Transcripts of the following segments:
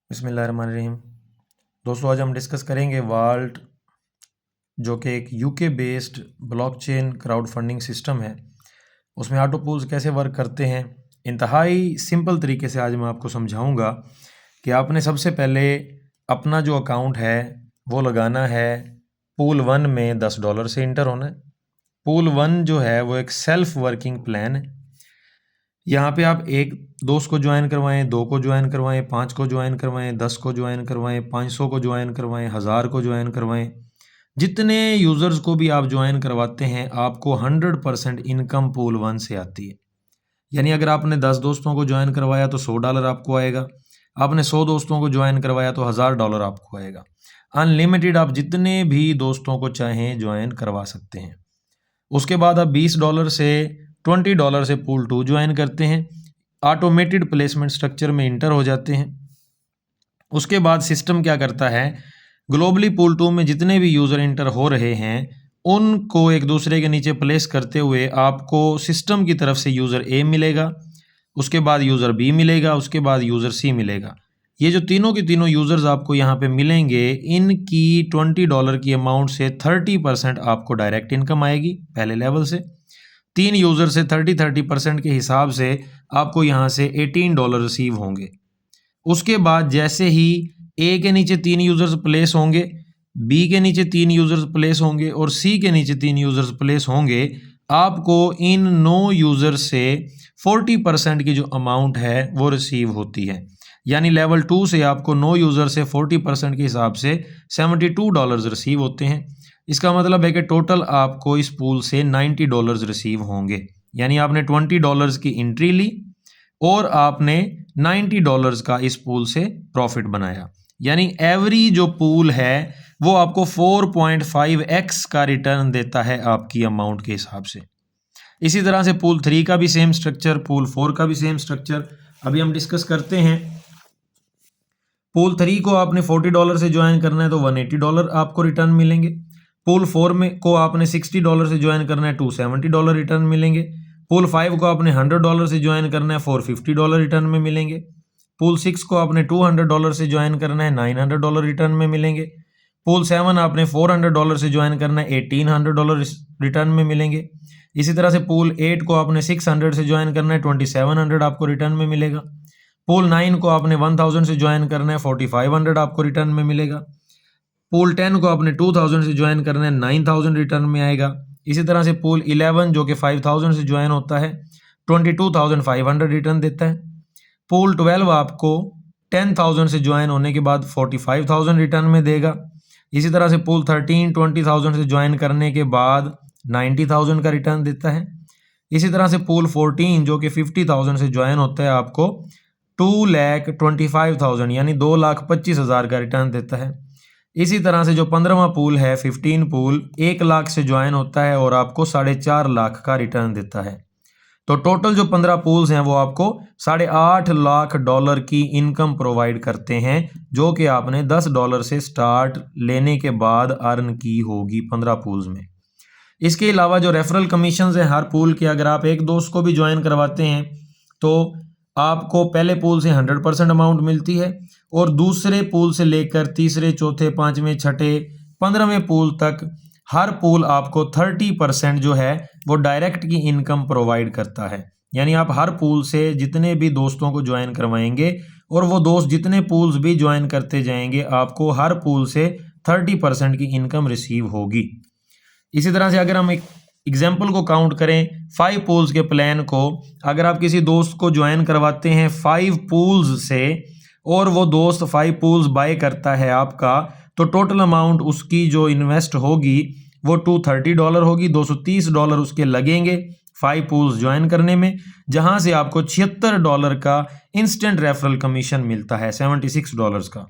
बिस्मिल्लाहिर्रहमानिर्रहीम। दोस्तों, आज हम डिस्कस करेंगे वाल्ट, जो कि एक UK based blockchain crowd funding system है। उसमें ऑटो पूल्स कैसे वर्क करते हैं, इंतहाई सिंपल तरीके से आज मैं आपको समझाऊंगा कि आपने सबसे पहले अपना जो अकाउंट है वो लगाना है पूल 1 में $10 से इंटर होना है। पूल 1 जो है वो एक सेल्फ वर्किंग प्लान है। यहाँ पे आप एक दोस्त को ज्वाइन करवाएं, 2 को ज्वाइन करवाएं, 5 को ज्वाइन करवाएं, 10 को ज्वाइन करवाएं, 500 को ज्वाइन करवाएं, 1000 को ज्वाइन करवाएं। जितने यूज़र्स को भी आप ज्वाइन करवाते हैं आपको 100% इनकम पूल 1 से आती है। यानी अगर आपने 10 दोस्तों को ज्वाइन करवाया तो $100 आपको आएगा, आपने 100 दोस्तों को ज्वाइन करवाया तो $1000 आपको आएगा। अनलिमिटेड आप जितने भी दोस्तों को चाहें ज्वाइन करवा सकते हैं। उसके बाद आप $20 से $20 से पूल 2 ज्वाइन करते हैं, ऑटोमेटेड प्लेसमेंट स्ट्रक्चर में इंटर हो जाते हैं। उसके बाद सिस्टम क्या करता है, ग्लोबली पूल 2 में जितने भी यूज़र इंटर हो रहे हैं उनको एक दूसरे के नीचे प्लेस करते हुए आपको सिस्टम की तरफ से यूज़र ए मिलेगा, उसके बाद यूज़र बी मिलेगा, उसके बाद यूज़र सी मिलेगा। ये जो तीनों के तीनों यूज़र्स आपको यहाँ पे मिलेंगे, इनकी $20 की अमाउंट से 30% आपको डायरेक्ट इनकम आएगी पहले लेवल से। 3 यूज़र से 30% के हिसाब से आपको यहाँ से $18 रिसीव होंगे। उसके बाद जैसे ही ए के नीचे 3 यूज़र्स प्लेस होंगे, बी के नीचे 3 यूज़र्स प्लेस होंगे और सी के नीचे 3 यूज़र्स प्लेस होंगे, आपको इन 9 यूज़र से 40% की जो अमाउंट है वो रिसीव होती है। यानी लेवल 2 से आपको 9 यूज़र से 40% के हिसाब से $72 रिसीव होते हैं। इसका मतलब है कि टोटल आपको इस पूल से $90 रिसीव होंगे। यानी आपने $20 की एंट्री ली और आपने $90 का इस पूल से प्रॉफिट बनाया। यानी एवरी जो पूल है वो आपको 4.5x का रिटर्न देता है आपकी अमाउंट के हिसाब से। इसी तरह से पूल 3 का भी सेम स्ट्रक्चर, पूल 4 का भी सेम स्ट्रक्चर अभी हम डिस्कस करते हैं। पूल 3 को आपने $40 से ज्वाइन करना है तो $180 आपको रिटर्न मिलेंगे। पूल 4 में को आपने $60 से ज्वाइन करना है $270 रिटर्न मिलेंगे। पूल 5 को आपने $100 से ज्वाइन करना है $450 रिटर्न में मिलेंगे। पूल 6 को आपने $200 से ज्वाइन करना है $900 रिटर्न में मिलेंगे। पूल 7 आपने $400 से ज्वाइन करना है $1800 रिटर्न में मिलेंगे। इसी तरह से पूल 8 को आपने 600 से ज्वाइन करना है $2700 आपको रिटर्न में मिलेगा। पूल 9 को आपने 1000 से ज्वाइन करना है $4500 आपको रिटर्न में मिलेगा। पूल 10 को आपने 2000 से ज्वाइन करना है 9000 रिटर्न में आएगा। इसी तरह से पूल 11 जो कि 5000 से ज्वाइन होता है 22500 रिटर्न देता है। पूल 12 आपको 10,000 से ज्वाइन होने के बाद 45,000 रिटर्न में देगा। इसी तरह से पूल 13 20,000 से ज्वाइन करने के बाद 90,000 का रिटर्न देता है। इसी तरह से पूल 14 जो कि 50,000 से ज्वाइन होता है आपको 2,25,000 यानी 2,25,000 का रिटर्न देता है। इसी तरह से जो 15वां पूल है 15 पूल 1 लाख से ज्वाइन होता है और आपको 4.5 लाख का रिटर्न देता है। तो टोटल जो 15 पूल्स हैं वो आपको $8.5 लाख की इनकम प्रोवाइड करते हैं, जो कि आपने $10 से स्टार्ट लेने के बाद अर्न की होगी 15 पूल्स में। इसके अलावा जो रेफरल कमीशंस हैं हर पूल के, अगर आप एक दोस्त को भी ज्वाइन करवाते हैं तो आपको पहले पूल से 100% अमाउंट मिलती है और दूसरे पूल से लेकर तीसरे, चौथे, 5वें, छठे, 15वें पूल तक हर पूल आपको 30% जो है वो डायरेक्ट की इनकम प्रोवाइड करता है। यानी आप हर पूल से जितने भी दोस्तों को ज्वाइन करवाएंगे और वो दोस्त जितने पूल्स भी ज्वाइन करते जाएंगे आपको हर पूल से 30% की इनकम रिसीव होगी। इसी तरह से अगर हम एक एग्जाम्पल को काउंट करें 5 पूल्स के प्लान को, अगर आप किसी दोस्त को ज्वाइन करवाते हैं 5 पूल्स से और वो दोस्त 5 पूल्स बाय करता है आपका, तो टोटल अमाउंट उसकी जो इन्वेस्ट होगी वो $230 होगी। $230 उसके लगेंगे 5 पूल्स ज्वाइन करने में, जहां से आपको $76 का इंस्टेंट रेफरल कमीशन मिलता है, $76 का।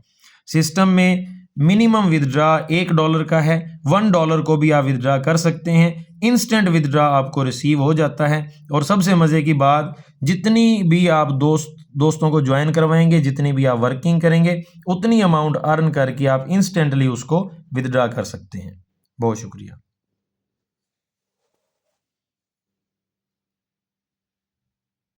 सिस्टम में मिनिमम विदड्रा $1 का है, $1 को भी आप विदड्रा कर सकते हैं। इंस्टेंट विदड्रा आपको रिसीव हो जाता है। और सबसे मज़े की बात, जितनी भी आप दोस्तों को ज्वाइन करवाएंगे, जितनी भी आप वर्किंग करेंगे, उतनी अमाउंट अर्न करके आप इंस्टेंटली उसको विदड्रा कर सकते हैं। बहुत शुक्रिया।